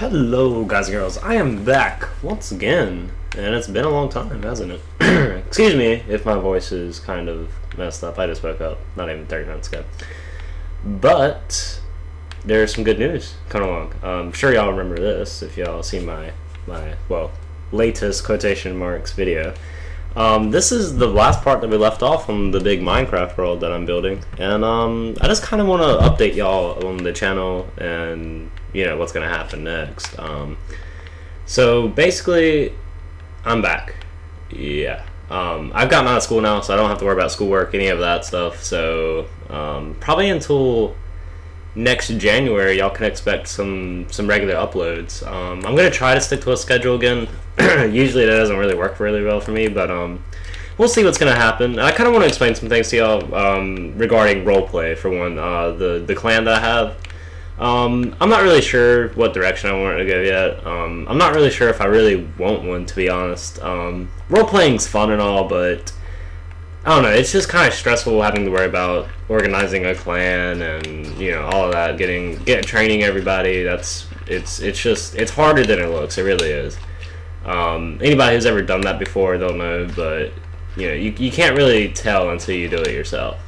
Hello guys and girls, I am back once again, and it's been a long time, hasn't it? Excuse me if my voice is kind of messed up. I just woke up not even 30 minutes ago. But there's some good news coming along. I'm sure y'all remember this if y'all seen my latest quotation marks video. This is the last part that we left off on the big Minecraft world that I'm building, and I just kind of want to update y'all on the channel and what's gonna happen next. So basically, I'm back. Yeah, I've gotten out of school now, so I don't have to worry about schoolwork, any of that stuff. So probably until next January, y'all can expect some regular uploads. I'm gonna try to stick to a schedule again. Usually that doesn't really work really well for me, but we'll see what's gonna happen. I kind of want to explain some things to y'all regarding roleplay. For one, the clan that I have. I'm not really sure what direction I want to go yet. I'm not really sure if I really want one, to be honest. Role-playing's fun and all, but I don't know, it's just kind of stressful having to worry about organizing a clan and, all of that, getting training everybody. It's harder than it looks. It really is. Anybody who's ever done that before, they'll know, but, you can't really tell until you do it yourself.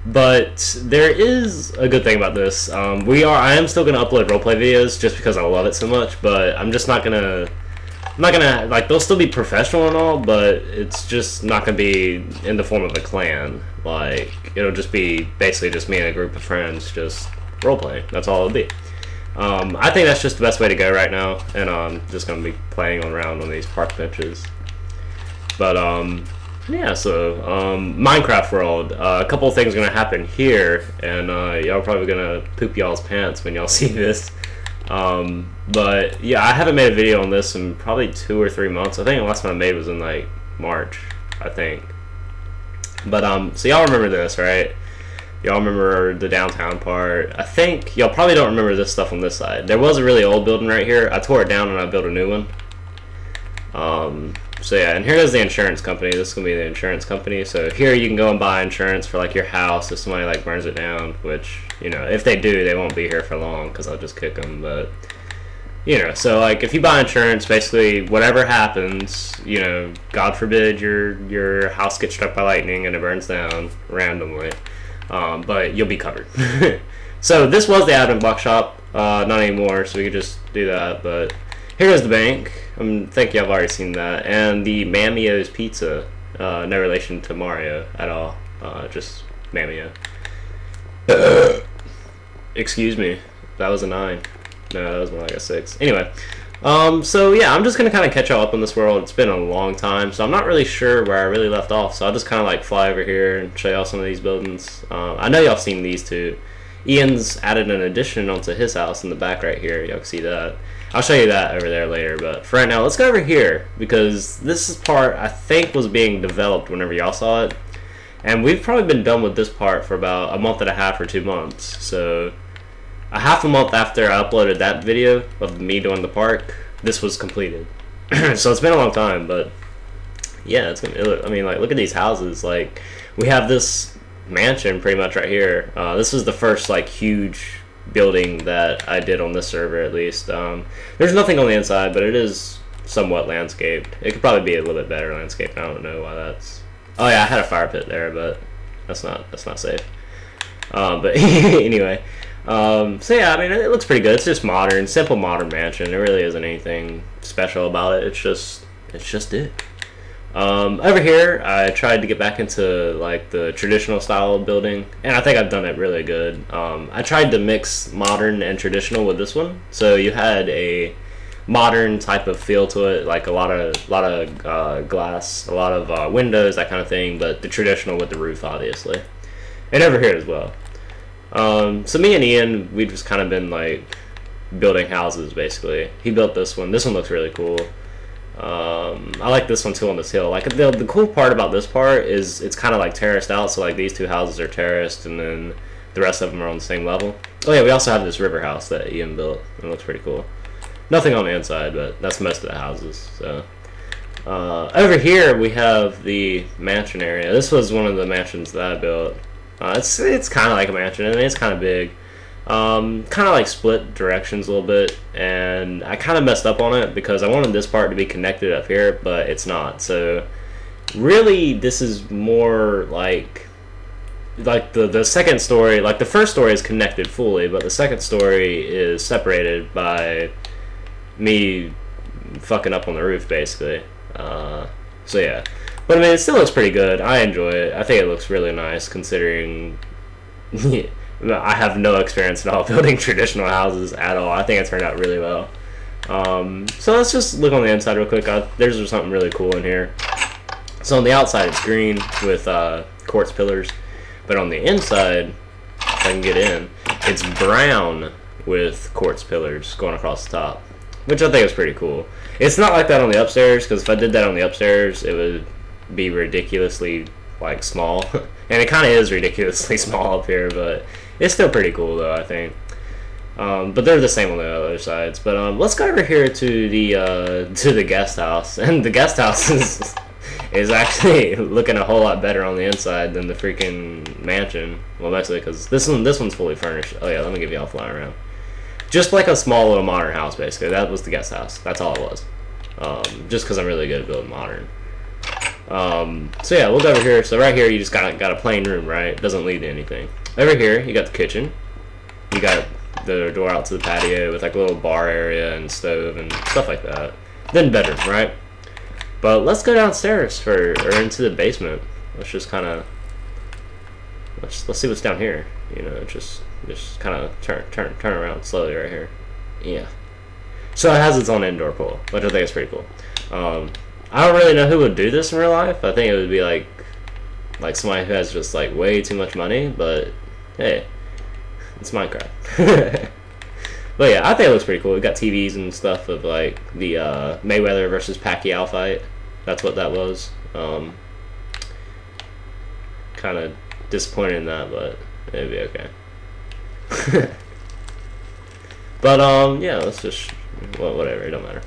But there is a good thing about this. I am still gonna upload roleplay videos just because I love it so much, but I'm not gonna like, they'll still be professional and all, but it's just not gonna be in the form of a clan. Like, it'll just be basically just me and a group of friends just roleplay. That's all it'll be. I think that's just the best way to go right now, and I'm just gonna be playing around on these park benches. But yeah, so Minecraft world, a couple of things are gonna happen here, and y'all probably gonna poop y'all's pants when y'all see this. But yeah, I haven't made a video on this in probably 2 or 3 months. I think the last one I made was in like March, I think. But so y'all remember this, right? Y'all remember the downtown part. I think y'all probably don't remember this stuff on this side. There was a really old building right here. I tore it down and I built a new one. So yeah, and here is the insurance company. This is gonna be the insurance company. So here you can go and buy insurance for like your house if somebody like burns it down. Which, if they do, they won't be here for long because I'll just kick them. But so like if you buy insurance, basically whatever happens, God forbid your house gets struck by lightning and it burns down randomly, but you'll be covered. So this was the admin block shop, not anymore. So we could just do that, but. Here is the bank. I think y'all have already seen that. And the Mamio's Pizza. No relation to Mario at all. Just Mamio. Excuse me. That was a 9. No, that was more like a 6. Anyway. So yeah, I'm just going to kind of catch y'all up on this world. It's been a long time, so I'm not really sure where I really left off. So I'll just kind of like fly over here and show y'all some of these buildings. I know y'all have seen these too. Ian's added an addition onto his house in the back right here. Y'all can see that. I'll show you that over there later, but for right now, let's go over here, because this is part I think was being developed whenever y'all saw it, and we've probably been done with this part for about a month and a half or 2 months. So a half a month after I uploaded that video of me doing the park, this was completed. So it's been a long time, but yeah, it's gonna, I mean, like, look at these houses. Like, we have this mansion pretty much right here. This is the first like huge building that I did on this server, at least. There's nothing on the inside, but it is somewhat landscaped. It could probably be a little bit better landscaped. I don't know why that's. Oh yeah, I had a fire pit there, but that's not safe. But anyway, so yeah, I mean, it looks pretty good. It's just modern, simple modern mansion. There really isn't anything special about it. It's just it. Over here, I tried to get back into like the traditional style of building, and I think I've done it really good. I tried to mix modern and traditional with this one, so you had a modern type of feel to it, like a lot of glass, a lot of windows, that kind of thing, but the traditional with the roof, obviously, and over here as well. So me and Ian, we've just kind of been like building houses basically. He built this one. This one looks really cool. I like this one too on this hill. Like, the cool part about this part is it's kind of like terraced out, so like these 2 houses are terraced and then the rest of them are on the same level. Oh yeah, we also have this river house that Ian built. It looks pretty cool. Nothing on the inside, but that's most of the houses. So over here we have the mansion area. This was one of the mansions that I built. It's kind of like a mansion. I mean, it's kind of big. Kind of like split directions a little bit, and I kind of messed up on it because I wanted this part to be connected up here, but it's not. So really, this is more like the second story. Like the first story is connected fully, but the second story is separated by me fucking up on the roof, basically. So yeah, but I mean, it still looks pretty good. I enjoy it. I think it looks really nice considering I have no experience at all building traditional houses at all. I think it turned out really well. So let's just look on the inside real quick. There's something really cool in here. So on the outside it's green with quartz pillars, but on the inside, if I can get in, it's brown with quartz pillars going across the top, which I think is pretty cool. It's not like that on the upstairs, because if I did that on the upstairs, it would be ridiculously like small, and it kind of is ridiculously small up here, but it's still pretty cool though, I think. But they're the same on the other sides. But let's go over here to the guest house, and the guest house is actually looking a whole lot better on the inside than the freaking mansion. Well, basically, because this one's fully furnished. Oh yeah, let me give you all a fly around. Just like a small little modern house, basically. That was the guest house. That's all it was. Just because I'm really good at building modern. So yeah, we'll go over here. So right here, you just got a plain room, right? It doesn't lead to anything. Over here, you got the kitchen. You got the door out to the patio with like a little bar area and stove and stuff like that. Then bedroom, right? But let's go downstairs or into the basement. Let's just kind of let's see what's down here. You know, just kind of turn around slowly right here. Yeah. So it has its own indoor pool, which I think is pretty cool. I don't really know who would do this in real life. I think it would be like somebody who has just like way too much money, but hey, it's Minecraft. But yeah, I think it looks pretty cool. We got TVs and stuff of like the Mayweather versus Pacquiao fight. That's what that was. Kind of disappointed in that, but it'd be okay. But yeah, let's just whatever. It don't matter.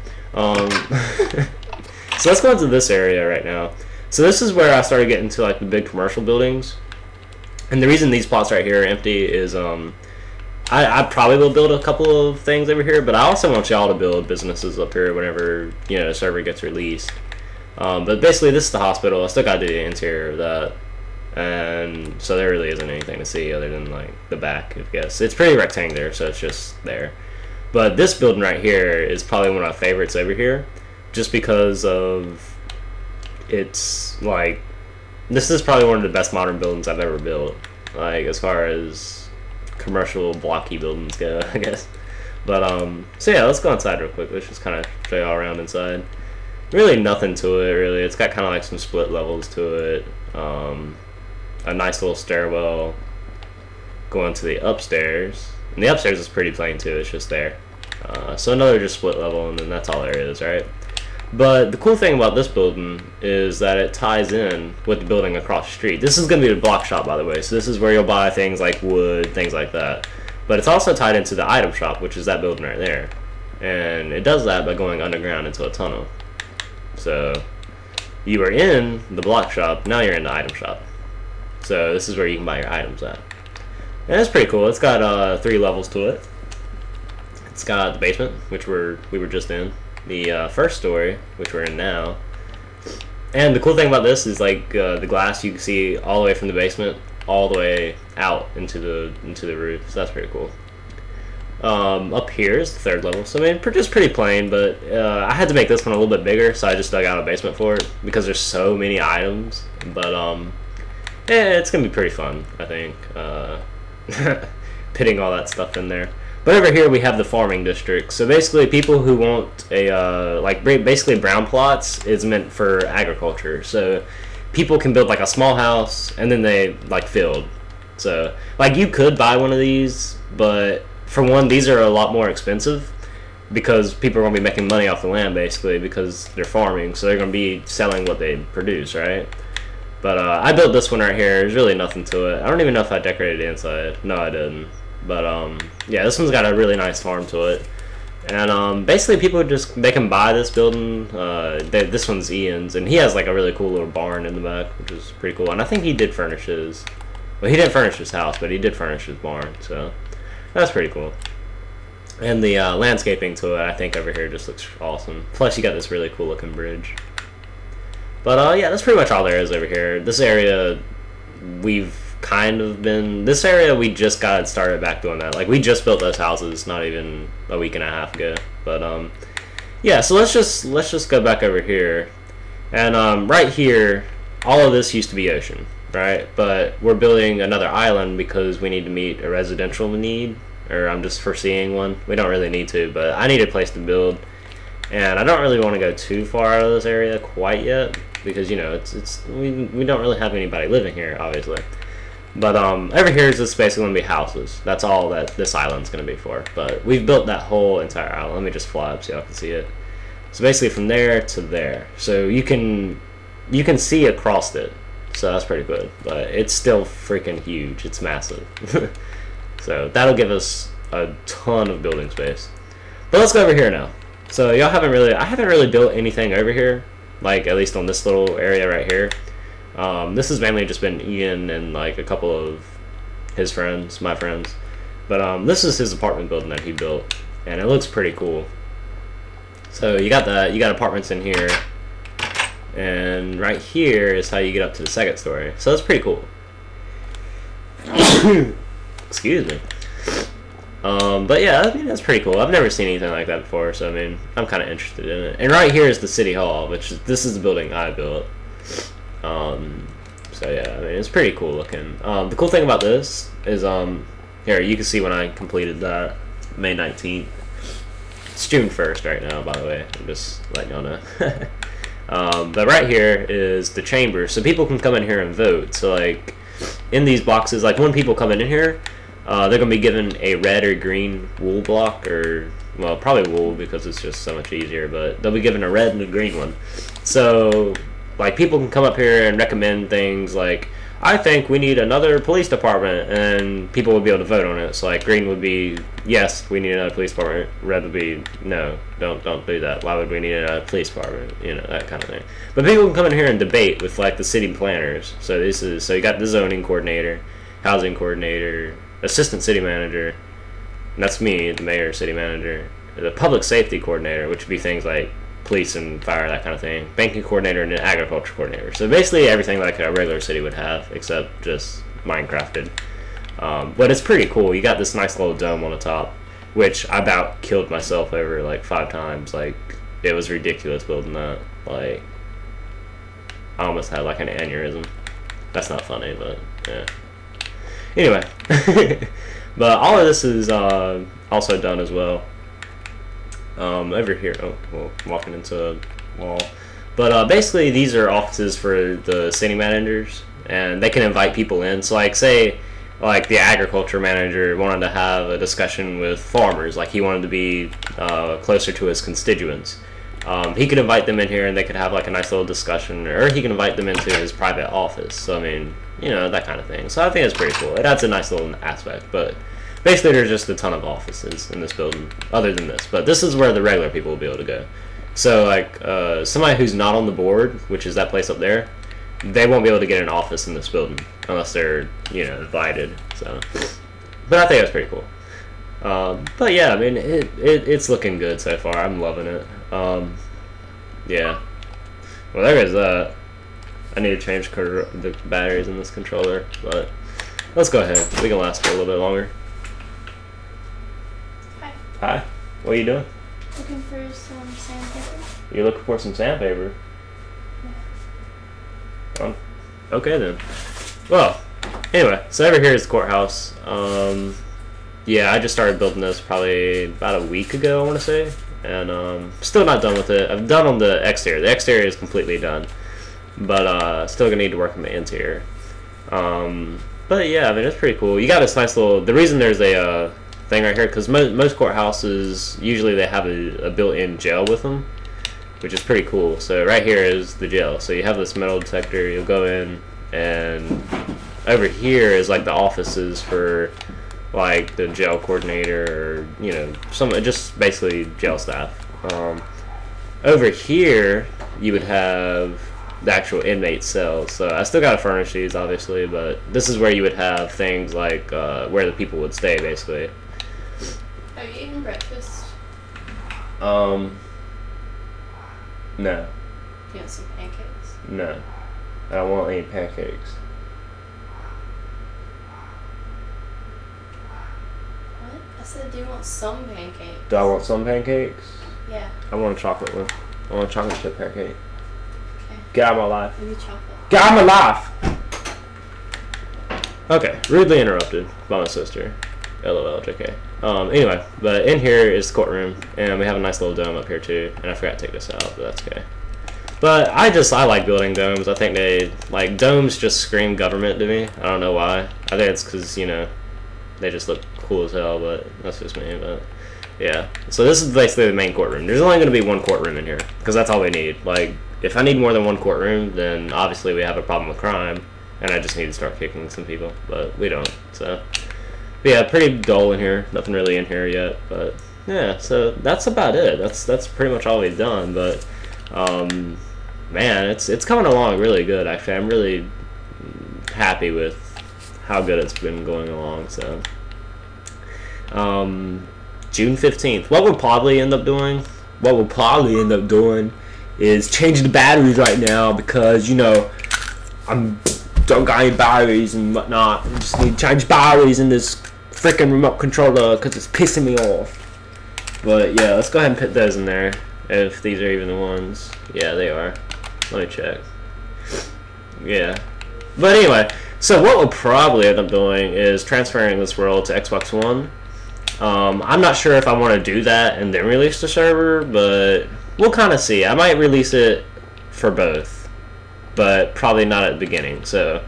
So let's go into this area right now. So this is where I started getting to like the big commercial buildings, and the reason these plots right here are empty is I probably will build a couple of things over here, but I also want y'all to build businesses up here whenever, you know, the server gets released. But basically, this is the hospital. I still got to do the interior of that, and so there really isn't anything to see other than like the back, I guess. It's pretty rectangular, so it's just there. But this building right here is probably one of my favorites over here, just because of it's like this is probably one of the best modern buildings I've ever built, like as far as commercial blocky buildings go, I guess. But so yeah, let's go inside real quick. Let's just kind of show you all around inside. Really nothing to it, really. It's got kind of like some split levels to it. A nice little stairwell going to the upstairs, and the upstairs is pretty plain too. It's just there. So another just split level, and then that's all there is, right? But the cool thing about this building is that it ties in with the building across the street. This is going to be the block shop, by the way, so this is where you'll buy things like wood, things like that. But it's also tied into the item shop, which is that building right there. And it does that by going underground into a tunnel. So you were in the block shop, now you're in the item shop. So this is where you can buy your items at. And it's pretty cool. It's got 3 levels to it. It's got the basement, which we were just in. The first story, which we're in now. And the cool thing about this is like the glass you can see all the way from the basement all the way out into the roof. So that's pretty cool. Up here is the 3rd level. So I mean, just pretty plain, but I had to make this one a little bit bigger, so I just dug out a basement for it because there's so many items. But yeah, it's gonna be pretty fun, I think. Pitting all that stuff in there. But over here we have the farming district. So basically, people who want a basically brown plots is meant for agriculture. So people can build like a small house and then they like field. So like you could buy one of these, but for one, these are a lot more expensive because people are going to be making money off the land basically because they're farming. So they're going to be selling what they produce, right? But I built this one right here. There's really nothing to it. I don't even know if I decorated the inside. No, I didn't. But yeah, this one's got a really nice farm to it, and basically people they can buy this building. This one's Ian's, and he has like a really cool little barn in the back, which is pretty cool. And I think he did furnish his. Well, he didn't furnish his house, but he did furnish his barn. So That's pretty cool. And the landscaping to it, I think over here just looks awesome. Plus, you got this really cool looking bridge. But yeah, that's pretty much all there is over here. This area, we've kind of been... This area, we just got started back doing that. Like, we just built those houses not even a week and a half ago. But, yeah, so let's just go back over here. And right here, all of this used to be ocean, right? But we're building another island because we need to meet a residential need. Or I'm just foreseeing one. We don't really need to, but I need a place to build. And I don't really want to go too far out of this area quite yet. Because, you know, we don't really have anybody living here, obviously. But over here is just basically going to be houses. That's all that this island's going to be for. But we've built that whole entire island. Let me just fly up so y'all can see it. So basically from there to there. So you can see across it. So that's pretty good. But it's still freaking huge. It's massive. So that'll give us a ton of building space. But let's go over here now. So I haven't really built anything over here. Like, at least on this little area right here. This has mainly just been Ian and like a couple of his friends, my friends. But this is his apartment building that he built, and it looks pretty cool. So you got apartments in here, and right here is how you get up to the second story. So that's pretty cool. Excuse me. But yeah, I mean, that's pretty cool. I've never seen anything like that before, so I mean, I'm kind of interested in it. And right here is the city hall, this is the building I built. So yeah, I mean, it's pretty cool looking. The cool thing about this is, here, you can see when I completed that, May 19th. It's June 1st right now, by the way. I'm just letting y'all know. But right here is the chamber, so people can come in here and vote. So like, in these boxes, like when people come in here, they're going to be given a red or green wool block, or, well, probably wool because it's just so much easier, but they'll be given a red and a green one. So, like, people can come up here and recommend things like, I think we need another police department, and people would be able to vote on it. So, like, green would be, yes, we need another police department. Red would be, no, don't do that. Why would we need another police department? You know, that kind of thing. But people can come in here and debate with, like, the city planners. So you got the zoning coordinator, housing coordinator, assistant city manager, and that's me, the mayor, city manager, the public safety coordinator, which would be things like police and fire, that kind of thing, banking coordinator, and an agriculture coordinator. So basically everything like a regular city would have, except just Minecrafted. But it's pretty cool. You got this nice little dome on the top, which I about killed myself over like 5 times. Like, it was ridiculous building that. Like, I almost had like an aneurysm. That's not funny, but yeah. Anyway, but all of this is also done as well. Over here, oh, well, walking into a wall. But basically, these are offices for the city managers, and they can invite people in. So, like, say, like the agriculture manager wanted to have a discussion with farmers, like he wanted to be closer to his constituents. He could invite them in here, and they could have like a nice little discussion, or he can invite them into his private office. So, I mean, you know, that kind of thing. So I think it's pretty cool. It adds a nice little aspect, but basically there's just a ton of offices in this building, other than this. But this is where the regular people will be able to go. So, like, somebody who's not on the board, which is that place up there, they won't be able to get an office in this building unless they're, you know, invited. So, but I think that's pretty cool. But yeah, I mean, it's looking good so far. I'm loving it. Yeah. Well, there is that. I need to change the batteries in this controller, but let's go ahead. We can last for a little bit longer. Hi. Hi. What are you doing? Looking for some sandpaper. You're looking for some sandpaper? Yeah. Okay then. Well, anyway, so over here is the courthouse. Yeah, I just started building this probably about a week ago, I want to say, and still not done with it. I'm done on the exterior. The exterior is completely done, but still gonna need to work on the interior. But yeah, I mean, it's pretty cool. You got this nice little. The reason there's a thing right here, because most courthouses usually they have a built-in jail with them, which is pretty cool. So right here is the jail. So you have this metal detector. You'll go in, and over here is like the offices for like the jail coordinator, or, you know, just basically jail staff. Over here you would have the actual inmate cells. So I still gotta furnish these, obviously, but this is where you would have things like where the people would stay, basically. Have you eaten breakfast? No. You want some pancakes? No. I don't want any pancakes. What? I said, do you want some pancakes? Do I want some pancakes? Yeah. I want a chocolate one. I want a chocolate chip pancake. Okay. Get out of my life. Maybe chocolate. Get out of my life! Okay, rudely interrupted by my sister. LOL, JK. Anyway, but in here is the courtroom, and we have a nice little dome up here too, and I forgot to take this out, but that's okay. But I like building domes. I think domes just scream government to me. I don't know why. I think it's because, you know, they just look cool as hell, but that's just me, but yeah. So this is basically the main courtroom. There's only going to be one courtroom in here, because that's all we need. Like, if I need more than one courtroom, then obviously we have a problem with crime, and I just need to start kicking some people, but we don't, so. But yeah, pretty dull in here. Nothing really in here yet, but yeah, so that's about it. That's pretty much all we've done, but man, it's coming along really good, actually. I'm really happy with how good it's been going along, so. June 15th. What we'll probably end up doing is changing the batteries right now because, you know, don't got any batteries and whatnot. I just need to change batteries in this freaking remote controller because it's pissing me off. But yeah, let's go ahead and put those in there if these are even the ones. Yeah, they are. Let me check. Yeah. But anyway, so what we'll probably end up doing is transferring this world to Xbox One. I'm not sure if I want to do that and then release the server, but we'll kind of see. I might release it for both, but probably not at the beginning. So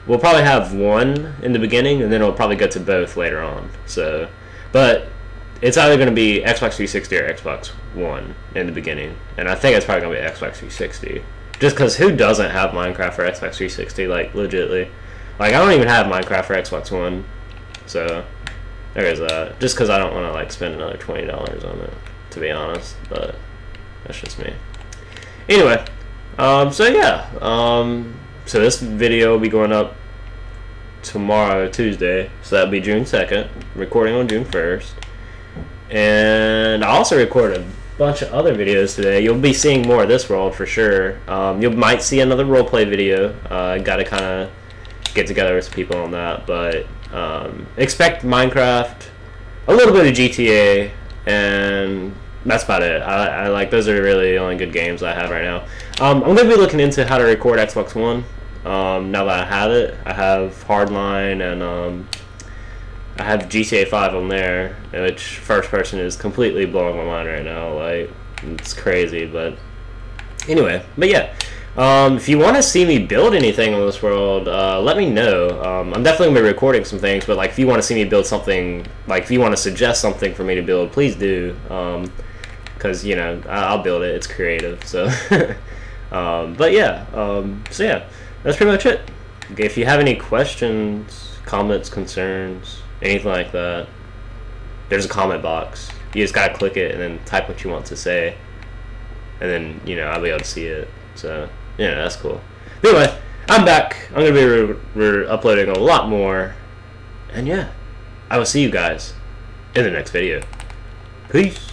we'll probably have one in the beginning, and then it'll probably go to both later on. So, but it's either going to be Xbox 360 or Xbox One in the beginning, and I think it's probably going to be Xbox 360. Just because who doesn't have Minecraft for Xbox 360? Like, legitly. Like, I don't even have Minecraft for Xbox One, so there is that. Just because I don't want to, like, spend another $20 on it, to be honest, but that's just me. Anyway, so yeah, so this video will be going up tomorrow, Tuesday, so that'll be June 2nd, recording on June 1st, and I also recorded a bunch of other videos today. You'll be seeing more of this world for sure. You might see another roleplay video. I gotta kind of get together with some people on that, but expect Minecraft, a little bit of GTA, and that's about it. I like, those are really the only good games I have right now. I'm going to be looking into how to record Xbox One. Now that I have it, I have Hardline and I have GTA 5 on there, which first person is completely blowing my mind right now. Like, it's crazy, but anyway. But yeah, if you want to see me build anything on this world, let me know. I'm definitely going to be recording some things, but like, if you want to see me build something, like if you want to suggest something for me to build, please do. Because, you know, I'll build it. It's creative, so. But yeah, so yeah, that's pretty much it. If you have any questions, comments, concerns, anything like that, there's a comment box. You just gotta click it and then type what you want to say, and then, you know, I'll be able to see it. So yeah, that's cool. But anyway, I'm back. I'm gonna be uploading a lot more, and yeah, I will see you guys in the next video. Peace.